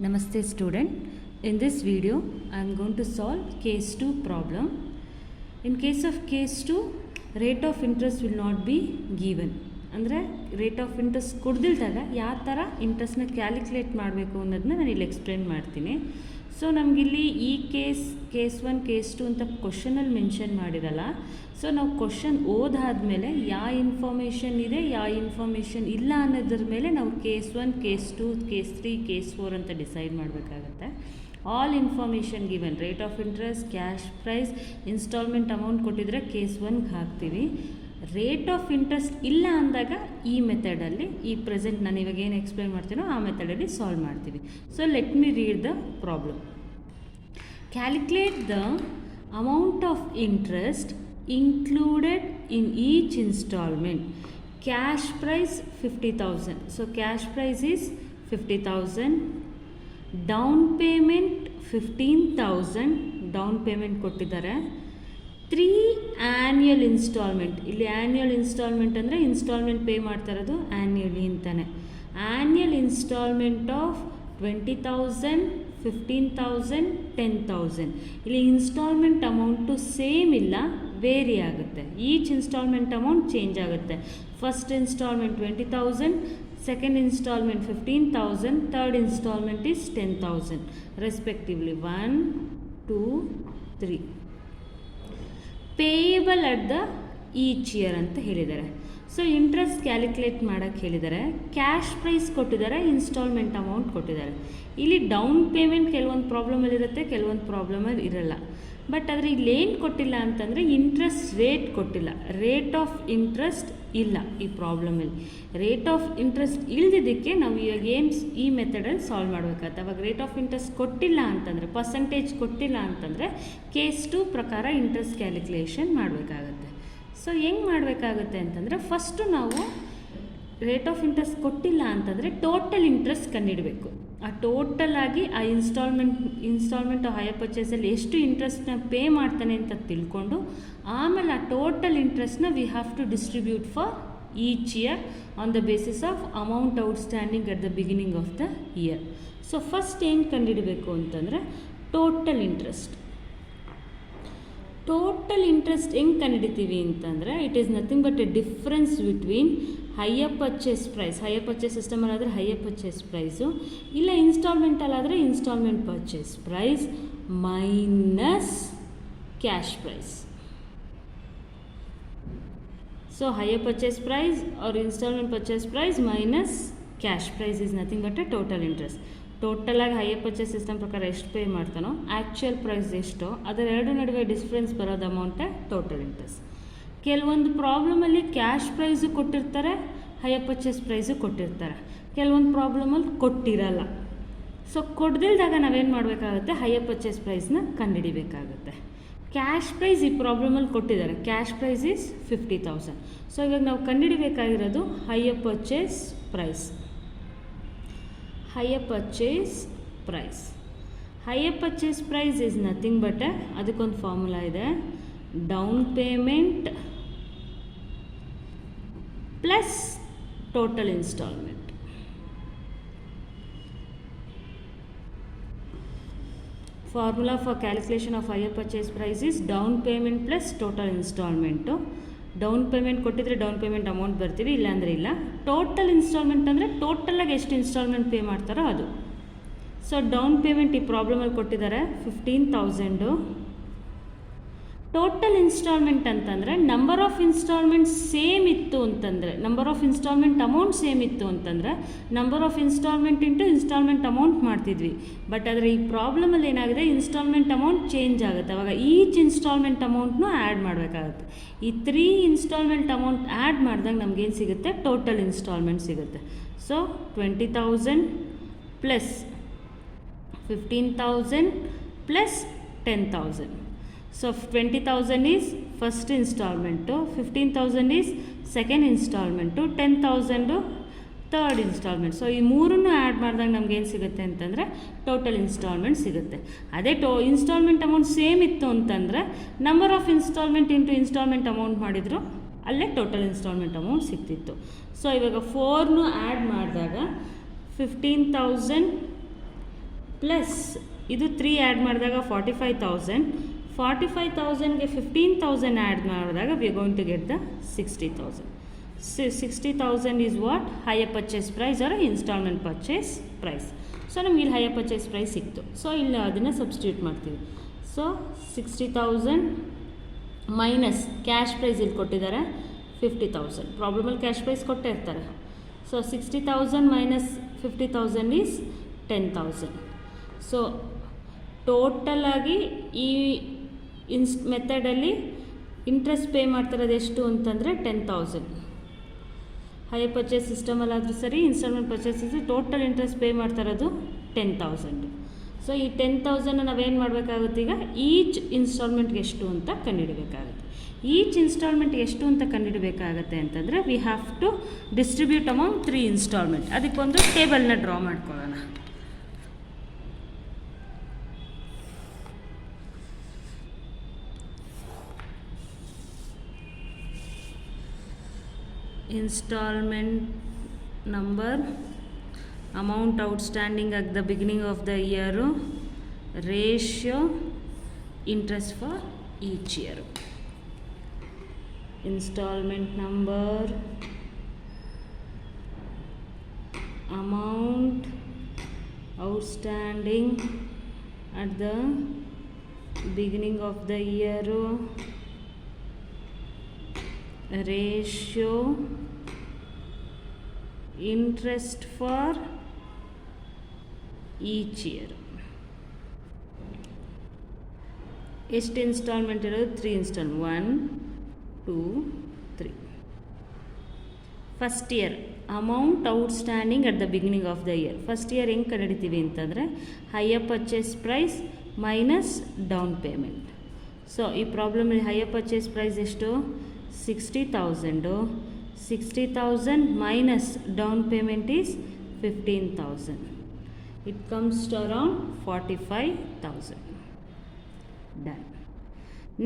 Namaste student. In this video I am going to solve case 2 problem. In case of case 2 rate of interest will not be given. ಅಂದರೆ rate of interest ಕೊಡ್ದಿಲ್ದಾಗ ಯಾವ ಥರ ಇಂಟ್ರೆಸ್ಟ್ನ calculate ಮಾಡಬೇಕು ಅನ್ನೋದನ್ನ ನಾನು ಇಲ್ಲಿ explain ಮಾಡ್ತೀನಿ. So ನಮಗಿಲ್ಲಿ ಈ ಕೇಸ್ 1 ಕೇಸ್ 2 ಅಂತ ಕ್ವಶನಲ್ಲಿ ಮೆನ್ಷನ್ ಮಾಡಿರಲ್ಲ. ಸೊ ನಾವು ಕ್ವಶನ್ ಓದಾದ್ಮೇಲೆ ಯಾವ ಇನ್ಫಾರ್ಮೇಷನ್ ಇದೆ ಯಾವ ಇನ್ಫಾರ್ಮೇಷನ್ ಇಲ್ಲ ಅನ್ನೋದ್ರ ಮೇಲೆ ನಾವು ಕೇಸ್ 1 ಕೇಸ್ 2 ಕೇಸ್ 3 ಕೇಸ್ 4 ಅಂತ ಡಿಸೈಡ್ ಮಾಡಬೇಕಾಗತ್ತೆ. All information given, rate of interest, cash price, instalment amount ಕೊಟ್ಟಿದ್ರೆ ಕೇಸ್ 1ಗೆ ಹಾಕ್ತೀವಿ. ರೇಟ್ ಆಫ್ ಇಂಟ್ರೆಸ್ಟ್ ಇಲ್ಲ ಅಂದಾಗ ಈ ಮೆಥಡಲ್ಲಿ ಈ ಪ್ರೆಸೆಂಟ್ ನಾನು ಇವಾಗ ಏನು ಎಕ್ಸ್ಪ್ಲೇನ್ ಮಾಡ್ತೀನೋ ಆ ಮೆಥಡಲ್ಲಿ ಸಾಲ್ವ್ ಮಾಡ್ತೀವಿ. So let me read the problem. Calculate the amount of interest included in each installment. Cash price 50,000. So cash price is 50,000. Down payment 15,000. Down payment ಕೊಟ್ಟಿದ್ದಾರೆ. 3 annual installment. ಇಲ್ಲಿ annual installment ಅಂದರೆ instalment pay ಮಾಡ್ತಾ ಇರೋದು annually ಅಂತಾನೆ. Annual instalment of 20,000, 15,000, 10,000. ಇಲ್ಲಿ instalment amount same ಇಲ್ಲ, very ಆಗುತ್ತೆ. Each instalment amount change ಆಗುತ್ತೆ. First instalment 20,000, second instalment 15,000, third instalment is 10,000 respectively. 1, 2, 3. Payable at the each year ಅಂತ ಹೇಳಿದ್ದಾರೆ. ಸೊ ಇಂಟ್ರೆಸ್ಟ್ ಕ್ಯಾಲ್ಕುಲೇಟ್ ಮಾಡೋಕ್ಕೆ ಹೇಳಿದ್ದಾರೆ. ಕ್ಯಾಶ್ ಪ್ರೈಸ್ ಕೊಟ್ಟಿದ್ದಾರೆ, ಇನ್ಸ್ಟಾಲ್ಮೆಂಟ್ ಅಮೌಂಟ್ ಕೊಟ್ಟಿದ್ದಾರೆ. ಇಲ್ಲಿ ಡೌನ್ ಪೇಮೆಂಟ್ ಕೆಲವೊಂದು ಪ್ರಾಬ್ಲಮಲ್ಲಿರುತ್ತೆ, ಕೆಲವೊಂದು ಪ್ರಾಬ್ಲಮಲ್ಲಿ ಇರಲ್ಲ. ಬಟ್ ಆದರೆ ಇಲ್ಲೇನು ಕೊಟ್ಟಿಲ್ಲ ಅಂತಂದರೆ ಇಂಟ್ರೆಸ್ಟ್ ರೇಟ್ ಕೊಟ್ಟಿಲ್ಲ, ರೇಟ್ ಆಫ್ ಇಂಟ್ರೆಸ್ಟ್ ಇಲ್ಲ ಈ ಪ್ರಾಬ್ಲಮಲ್ಲಿ. ರೇಟ್ ಆಫ್ ಇಂಟ್ರೆಸ್ಟ್ ಇಲ್ದಿದ್ದಕ್ಕೆ ನಾವು ಇವಾಗ ಏನು ಈ ಮೆಥಡಲ್ಲಿ ಸಾಲ್ವ್ ಮಾಡಬೇಕಾಗುತ್ತೆ. ಅವಾಗ ರೇಟ್ ಆಫ್ ಇಂಟ್ರೆಸ್ಟ್ ಕೊಟ್ಟಿಲ್ಲ ಅಂತಂದರೆ, ಪರ್ಸಂಟೇಜ್ ಕೊಟ್ಟಿಲ್ಲ ಅಂತಂದರೆ ಕೇಸ್ 2 ಪ್ರಕಾರ ಇಂಟ್ರೆಸ್ಟ್ ಕ್ಯಾಲ್ಕುಲೇಷನ್ ಮಾಡಬೇಕಾಗತ್ತೆ. ಸೊ ಹೆಂಗೆ ಮಾಡಬೇಕಾಗುತ್ತೆ ಅಂತಂದರೆ ಫಸ್ಟು ನಾವು ರೇಟ್ ಆಫ್ ಇಂಟ್ರೆಸ್ಟ್ ಕೊಟ್ಟಿಲ್ಲ ಅಂತಂದರೆ ಟೋಟಲ್ ಇಂಟ್ರೆಸ್ಟ್ ಕಂಡುಹಿಡಬೇಕು. ಆ ಟೋಟಲ್ ಆಗಿ ಆ ಇನ್ಸ್ಟಾಲ್ಮೆಂಟ್ ಹೈಯರ್ ಪರ್ಚೇಸಲ್ಲಿ ಎಷ್ಟು ಇಂಟ್ರೆಸ್ಟ್ನ ಪೇ ಮಾಡ್ತಾನೆ ಅಂತ ತಿಳ್ಕೊಂಡು ಆಮೇಲೆ ಆ ಟೋಟಲ್ ಇಂಟ್ರೆಸ್ಟ್ನ we have to distribute for each year on the basis of amount outstanding at the beginning of the year. So first ಏನು ಕಂಡುಹಿಡಬೇಕು ಅಂತಂದರೆ ಟೋಟಲ್ ಇಂಟ್ರೆಸ್ಟ್. ಟೋಟಲ್ ಇಂಟ್ರೆಸ್ಟ್ ಹೆಂಗೆ ಕಂಡುಹಿಡಿತೀವಿ ಅಂತಂದರೆ it is nothing but a difference between hire purchase price, hire purchase ಸಿಸ್ಟಮಲ್ಲಾದರೆ hire purchase price, ಇಲ್ಲ ಇನ್ಸ್ಟಾಲ್ಮೆಂಟಲ್ಲಾದರೆ instalment purchase price minus cash price. So hire purchase price or instalment purchase price minus cash price is nothing but a total interest. ಟೋಟಲಾಗಿ hire purchase system ಪ್ರಕಾರ ಎಷ್ಟು pay ಮಾಡ್ತಾನೋ actual price ಎಷ್ಟೋ ಅದೆರಡು ನಡುವೆ difference ಬರೋದು ಅಮೌಂಟೇ ಟೋಟಲ್ ಇಂಟ್ರೆಸ್ಟ್. ಕೆಲವೊಂದು ಪ್ರಾಬ್ಲಮಲ್ಲಿ cash price ಕೊಟ್ಟಿರ್ತಾರೆ, ಹೈಯರ್ ಪರ್ಚೇಸ್ ಪ್ರೈಸು ಕೊಟ್ಟಿರ್ತಾರೆ, ಕೆಲವೊಂದು ಪ್ರಾಬ್ಲಮಲ್ಲಿ ಕೊಟ್ಟಿರಲ್ಲ. ಸೊ ಕೊಡ್ದಿಲ್ದಾಗ ನಾವೇನು ಮಾಡಬೇಕಾಗುತ್ತೆ, ಹೈಯರ್ ಪರ್ಚೇಸ್ ಪ್ರೈಸ್ನ ಕಂಡುಹಿಡಿಬೇಕಾಗುತ್ತೆ. ಕ್ಯಾಶ್ ಪ್ರೈಸ್ ಈ ಪ್ರಾಬ್ಲಮಲ್ಲಿ ಕೊಟ್ಟಿದ್ದಾರೆ, ಕ್ಯಾಶ್ ಪ್ರೈಸ್ ಈಸ್ 50,000. ಸೊ ಇವಾಗ ನಾವು ಕಂಡುಹಿಡಿಬೇಕಾಗಿರೋದು hire purchase price. Hire purchase price, hire purchase price is nothing but ಅದಕ್ಕೊಂದು ಫಾರ್ಮುಲಾ ಇದೆ, down payment plus total instalment. Formula for calculation of hire purchase price is down payment plus total instalment. Down payment ಕೊಟ್ಟಿದ್ರೆ down payment amount ಬರ್ತೀವಿ, ಇಲ್ಲಾಂದರೆ ಇಲ್ಲ. Total instalment ಅಂದರೆ ಟೋಟಲಾಗಿ ಎಷ್ಟು instalment pay ಮಾಡ್ತಾರೋ ಅದು. ಸೊ ಡೌನ್ ಪೇಮೆಂಟ್ ಈ ಪ್ರಾಬ್ಲಮಲ್ಲಿ ಕೊಟ್ಟಿದ್ದಾರೆ 15,000. ಟೋಟಲ್ ಇನ್ಸ್ಟಾಲ್ಮೆಂಟ್ ಅಂತಂದರೆ ನಂಬರ್ ಆಫ್ ಇನ್ಸ್ಟಾಲ್ಮೆಂಟ್ ಸೇಮ್ ಇತ್ತು ಅಂತಂದರೆ, number of instalment amount same ಇತ್ತು ಅಂತಂದರೆ number of instalment into instalment amount ಮಾಡ್ತಿದ್ವಿ. ಬಟ್ ಆದರೆ ಈ ಪ್ರಾಬ್ಲಮಲ್ಲಿ ಏನಾಗಿದೆ, ಇನ್ಸ್ಟಾಲ್ಮೆಂಟ್ ಅಮೌಂಟ್ ಚೇಂಜ್ ಆಗುತ್ತೆ. ಅವಾಗ ಈಚ್ ಇನ್ಸ್ಟಾಲ್ಮೆಂಟ್ ಅಮೌಂಟ್ನೂ ಆ್ಯಡ್ ಮಾಡಬೇಕಾಗುತ್ತೆ. ಈ 3 ಇನ್ಸ್ಟಾಲ್ಮೆಂಟ್ ಅಮೌಂಟ್ ಆ್ಯಡ್ ಮಾಡಿದಾಗ ನಮಗೇನು ಸಿಗುತ್ತೆ, ಟೋಟಲ್ ಇನ್ಸ್ಟಾಲ್ಮೆಂಟ್ ಸಿಗುತ್ತೆ. So 20,000 plus 15,000 plus 10,000. So 20,000 is first installment, 15,000 is second installment, 10,000 third instalment. So ಈ ಮೂರನ್ನು ಆ್ಯಡ್ ಮಾಡಿದಾಗ ನಮ್ಗೆ ಏನು ಸಿಗುತ್ತೆ ಅಂತಂದರೆ ಟೋಟಲ್ ಇನ್ಸ್ಟಾಲ್ಮೆಂಟ್ ಸಿಗುತ್ತೆ. ಅದೇ ಇನ್ಸ್ಟಾಲ್ಮೆಂಟ್ ಅಮೌಂಟ್ ಸೇಮ್ ಇತ್ತು ಅಂತಂದರೆ number of instalment into instalment amount ಮಾಡಿದ್ರು ಅಲ್ಲೇ ಟೋಟಲ್ ಇನ್ಸ್ಟಾಲ್ಮೆಂಟ್ ಅಮೌಂಟ್ ಸಿಗ್ತಿತ್ತು. ಸೊ ಇವಾಗ 4ನ್ನು ಆ್ಯಡ್ ಮಾಡಿದಾಗ 15,000 ಪ್ಲಸ್ ಇದು 3 ಆ್ಯಡ್ ಮಾಡಿದಾಗ 45,000. 45,000ಗೆ 15,000 ಆ್ಯಡ್ ಮಾಡಿದಾಗ we are going to get the 60,000. 60,000 is what hire purchase price or instalment purchase price. So ನಮ್ಗೆ ಇಲ್ಲಿ ಹೈಯರ್ ಪರ್ಚೇಸ್ ಪ್ರೈಸ್ ಸಿಕ್ತು. ಸೊ ಇಲ್ಲಿ ಅದನ್ನು ಸಬ್ಸ್ಟಿಟ್ಯೂಟ್ ಮಾಡ್ತೀವಿ. ಸೊ 60,000 ಮೈನಸ್ ಕ್ಯಾಶ್ ಪ್ರೈಸ್ ಇಲ್ಲಿ ಕೊಟ್ಟಿದ್ದಾರೆ 50,000. ಪ್ರಾಬ್ಲಮಲ್ಲಿ ಕ್ಯಾಶ್ ಪ್ರೈಸ್ ಕೊಟ್ಟೇ ಇರ್ತಾರೆ. So 60,000 minus 50,000 is 10,000. ಸೊ ಟೋಟಲಾಗಿ ಈ ಮೆಥಡಲ್ಲಿ ಇಂಟ್ರೆಸ್ಟ್ ಪೇ ಮಾಡ್ತಿರೋದು ಎಷ್ಟು ಅಂತಂದರೆ 10,000. ಹೈಯರ್ ಪರ್ಚೇಸ್ ಸಿಸ್ಟಮಲ್ಲಾದರೂ ಸರಿ, instalment purchase total interest pay ಮಾಡ್ತಾ ಇರೋದು 10,000. ಸೊ ಈ 10,000 ನಾವೇನು ಮಾಡಬೇಕಾಗುತ್ತೆ, ಈಗ ಈಚ್ ಇನ್ಸ್ಟಾಲ್ಮೆಂಟ್ಗೆ ಎಷ್ಟು ಅಂತ ಕಂಡುಹಿಡಬೇಕಾಗುತ್ತೆ. ಈಚ್ ಇನ್ಸ್ಟಾಲ್ಮೆಂಟ್ ಎಷ್ಟು ಅಂತ ಕಂಡುಹಿಡಬೇಕಾಗತ್ತೆ ಅಂತಂದರೆ we have to distribute amount 3 instalment. ಅದಕ್ಕೊಂದು ಟೇಬಲ್ನ ಡ್ರಾ ಮಾಡ್ಕೊಳ್ಳೋಣ. Installment number, amount outstanding at the beginning of the year, ratio, interest for each year. Installment number, amount outstanding at the beginning of the year, ratio, interest for each year. ಎಷ್ಟು instalment ಇರೋದು? 3 instalment. 1, 2, 3. First year amount outstanding at the beginning of the year. First year ಹೆಂಗೆ ಕಂಡುಹಿಡಿತೀವಿ ಅಂತಂದರೆ hire purchase price minus down payment. So ಈ ಪ್ರಾಬ್ಲಮಲ್ಲಿ higher purchase price ಎಷ್ಟು? 60,000. 60,000 minus down payment is 15,000. It comes to around 45,000. Done.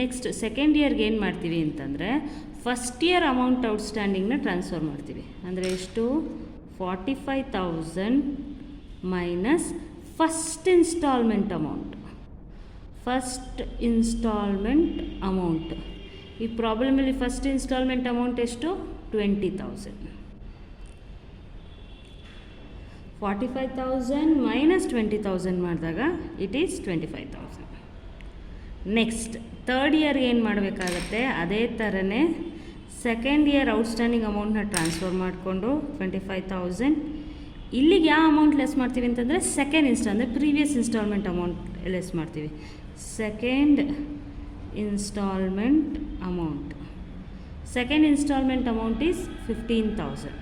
Next second ಇಯರ್ಗೆ ಏನು ಮಾಡ್ತೀವಿ ಅಂತಂದರೆ ಫಸ್ಟ್ ಇಯರ್ ಅಮೌಂಟ್ ಔಟ್ಸ್ಟ್ಯಾಂಡಿಂಗ್ನ ಟ್ರಾನ್ಸ್ಫರ್ ಮಾಡ್ತೀವಿ. ಅಂದರೆ ಎಷ್ಟು? 45,000 minus first instalment amount. First instalment amount ಈ ಪ್ರಾಬ್ಲಮಲ್ಲಿ ಫಸ್ಟ್ ಇನ್ಸ್ಟಾಲ್ಮೆಂಟ್ ಅಮೌಂಟ್ ಎಷ್ಟು? 20,000. 45,000 ಮೈನಸ್ 20,000 ಮಾಡಿದಾಗ ಇಟ್ ಈಸ್ 25,000. ನೆಕ್ಸ್ಟ್ ಥರ್ಡ್ ಇಯರ್ಗೆ ಏನು ಮಾಡಬೇಕಾಗತ್ತೆ? ಅದೇ ಥರನೇ ಸೆಕೆಂಡ್ ಇಯರ್ ಔಟ್ಸ್ಟ್ಯಾಂಡಿಂಗ್ ಅಮೌಂಟ್ನ ಟ್ರಾನ್ಸ್ಫರ್ ಮಾಡಿಕೊಂಡು 25,000 ಇಲ್ಲಿಗೆ ಯಾವ ಅಮೌಂಟ್ ಲೆಸ್ ಮಾಡ್ತೀವಿ ಅಂತಂದರೆ ಸೆಕೆಂಡ್ ಅಂದರೆ ಪ್ರೀವಿಯಸ್ ಇನ್ಸ್ಟಾಲ್ಮೆಂಟ್ ಅಮೌಂಟ್ ಲೆಸ್ ಮಾಡ್ತೀವಿ. Second instalment amount. Second installment amount is 15,000.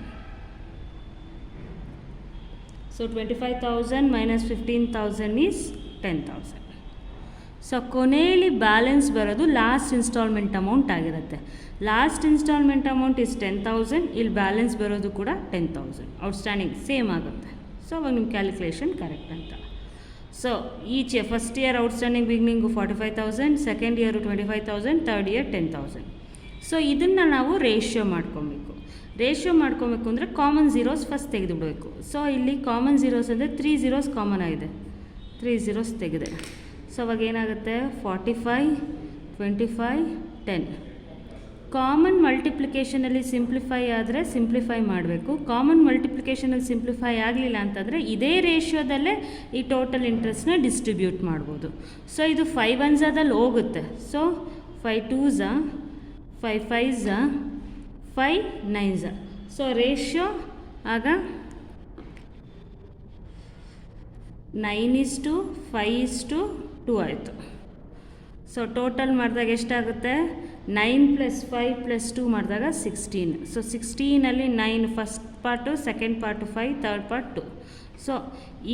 So 25,000 minus 15,000 is 10,000. So ಕೊನೆಯಲ್ಲಿ ಬ್ಯಾಲೆನ್ಸ್ ಬರೋದು ಲಾಸ್ಟ್ ಇನ್ಸ್ಟಾಲ್ಮೆಂಟ್ ಅಮೌಂಟ್ ಆಗಿರುತ್ತೆ. Last instalment amount is 10,000. ಇಲ್ಲಿ ಬ್ಯಾಲೆನ್ಸ್ ಬರೋದು ಕೂಡ 10,000. ಔಟ್ಸ್ಟ್ಯಾಂಡಿಂಗ್ ಸೇಮ್ ಆಗುತ್ತೆ. ಸೊ ಅವಾಗ ನಿಮ್ಮ ಕ್ಯಾಲ್ಕುಲೇಷನ್ ಕರೆಕ್ಟ್ ಅಂತ. So each first year outstanding beginning 45,000, second year 25,000, third year 10,000. So ಇದನ್ನು ನಾವು ರೇಷ್ಯೋ ಮಾಡ್ಕೊಬೇಕು. ರೇಷ್ಯೋ ಮಾಡ್ಕೊಬೇಕು ಅಂದರೆ ಕಾಮನ್ ಝೀರೋಸ್ ಫಸ್ಟ್ ತೆಗೆದುಬಿಡಬೇಕು. ಸೊ ಇಲ್ಲಿ ಕಾಮನ್ ಝೀರೋಸ್ ಅಂದರೆ 3 ಝೀರೋಸ್ ಕಾಮನ್ ಆಗಿದೆ. 3 ಝೀರೋಸ್ ತೆಗೆದೆ. ಸೊ ಅವಾಗ ಏನಾಗುತ್ತೆ? 45, 25, 10. ಕಾಮನ್ ಮಲ್ಟಿಪ್ಲಿಕೇಷನಲ್ಲಿ ಸಿಂಪ್ಲಿಫೈ ಆದರೆ ಸಿಂಪ್ಲಿಫೈ ಮಾಡಬೇಕು. ಕಾಮನ್ ಮಲ್ಟಿಪ್ಲಿಕೇಷನಲ್ಲಿ ಸಿಂಪ್ಲಿಫೈ ಆಗಲಿಲ್ಲ ಅಂತಂದರೆ ಇದೇ ರೇಷ್ಯೋದಲ್ಲೇ ಈ ಟೋಟಲ್ ಇಂಟ್ರೆಸ್ಟ್ನ ಡಿಸ್ಟ್ರಿಬ್ಯೂಟ್ ಮಾಡ್ಬೋದು. ಸೊ ಇದು 5 1 ಹೋಗುತ್ತೆ. ಸೊ 5 2 5 5 5 9. ಸೊ ರೇಷ್ಯೋ ಆಗ 9:5:2 ಆಯಿತು. ಸೊ ಟೋಟಲ್ ಮಾಡಿದಾಗ ಎಷ್ಟಾಗುತ್ತೆ? 9 + 5 + 2 ಮಾಡಿದಾಗ 16. ಸೊ 16ಅಲ್ಲಿ 9 first part, second part 5, third part 2. So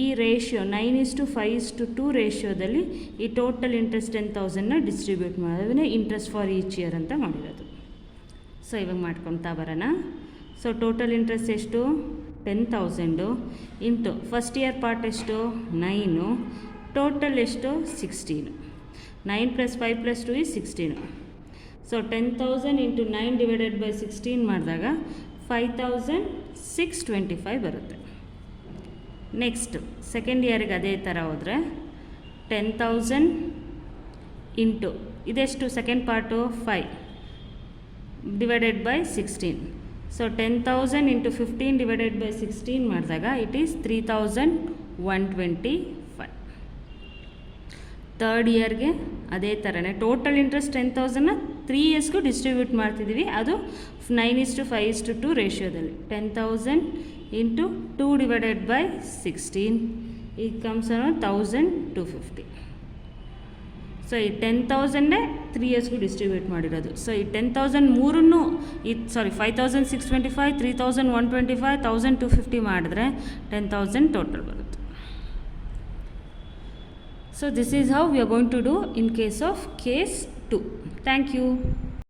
ಈ ರೇಷ್ಯೋ 9:5:2 ರೇಷ್ಯೋದಲ್ಲಿ ಈ ಟೋಟಲ್ ಇಂಟ್ರೆಸ್ಟ್ 10,000ನ ಡಿಸ್ಟ್ರಿಬ್ಯೂಟ್ ಮಾಡೋದನ್ನೇ ಇಂಟ್ರೆಸ್ಟ್ ಫಾರ್ ಈಚ್ ಇಯರ್ ಅಂತ ಮಾಡಿರೋದು. ಸೊ ಇವಾಗ ಮಾಡ್ಕೊತಾ ಬರೋಣ. ಸೊ ಟೋಟಲ್ ಇಂಟ್ರೆಸ್ಟ್ ಎಷ್ಟು? 10,000 ಇಂಟು ಫಸ್ಟ್ ಇಯರ್ ಪಾರ್ಟ್ ಎಷ್ಟು? 9. ಟೋಟಲ್ ಎಷ್ಟು? 16. 9 + 5 + 2 is 16. So 10,000 into 9 divided by 16 ಮಾಡಿದಾಗ 5,625 ಬರುತ್ತೆ. ನೆಕ್ಸ್ಟ್ ಸೆಕೆಂಡ್ ಇಯರ್ಗೆ ಅದೇ ಥರ ಹೋದರೆ 10,000 ಇಂಟು ಇದೆಷ್ಟು second part 5 divided by 16. So 10,000 into 15 divided by 16 ಮಾಡಿದಾಗ ಇಟ್ ಈಸ್ 3,125. ಥರ್ಡ್ ಇಯರ್ಗೆ ಅದೇ ಥರನೇ ಟೋಟಲ್ ಇಂಟ್ರೆಸ್ಟ್ 10,000ನ 3 ಇಯರ್ಸ್ಗೂ ಡಿಸ್ಟ್ರಿಬ್ಯೂಟ್ ಮಾಡ್ತಿದ್ದೀವಿ. ಅದು 9:5:2 ರೇಷಿಯೋದಲ್ಲಿ 10,000 into 2 divided by 16 it comes around 1,250. So ಈ 10,000ನೇ 3 ಇಯರ್ಸ್ಗೂ ಡಿಸ್ಟ್ರಿಬ್ಯೂಟ್ ಮಾಡಿರೋದು. ಸೊ ಈ 10,000 ಮೂರನ್ನು 5,625, 3,125, 1,250 ಮಾಡಿದ್ರೆ 10,000 ಟೋಟಲ್ ಬರುತ್ತೆ. So this is how we are going to do in case of case 2. Thank you.